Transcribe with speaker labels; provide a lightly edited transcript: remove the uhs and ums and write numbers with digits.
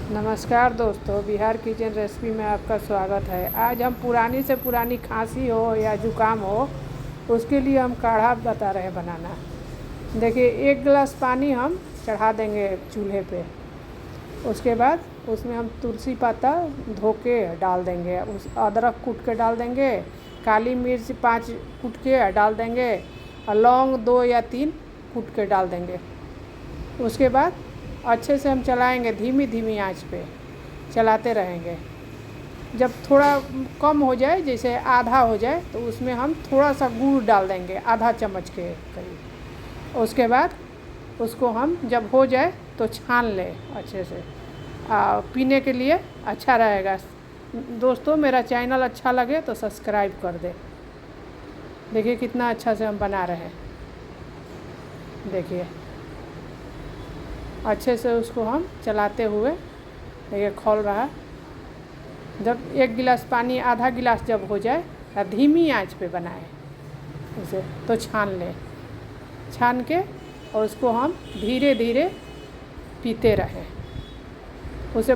Speaker 1: नमस्कार दोस्तों, Bihar kitchen recipe में आपका स्वागत है। आज हम पुरानी से पुरानी खांसी हो या ज़ुकाम हो, उसके लिए हम काढ़ा बता रहे हैं बनाना। देखिए, 1 गिलास पानी हम चढ़ा देंगे चूल्हे पे। उसके बाद उसमें हम तुलसी पत्ता धो के डाल देंगे, उस अदरक कूट के डाल देंगे, काली मिर्च 5 कूट के डाल देंगे और लौंग 2 या 3 कूट के डाल देंगे। उसके बाद अच्छे से हम चलाएंगे, धीमी धीमी आंच पे चलाते रहेंगे। जब थोड़ा कम हो जाए, जैसे आधा हो जाए, तो उसमें हम थोड़ा सा गुड़ डाल देंगे, आधा चम्मच के करीब। उसके बाद उसको हम जब हो जाए तो छान लें अच्छे से, पीने के लिए अच्छा रहेगा। दोस्तों, मेरा चैनल अच्छा लगे तो सब्सक्राइब कर दे। देखिए कितना अच्छा से हम बना रहे हैं। देखिए अच्छे से उसको हम चलाते हुए, ये खौल रहा। जब 1 गिलास पानी आधा गिलास जब हो जाए, धीमी आंच पे बनाएं उसे, तो छान लें। छान के और उसको हम धीरे धीरे पीते रहें। उसे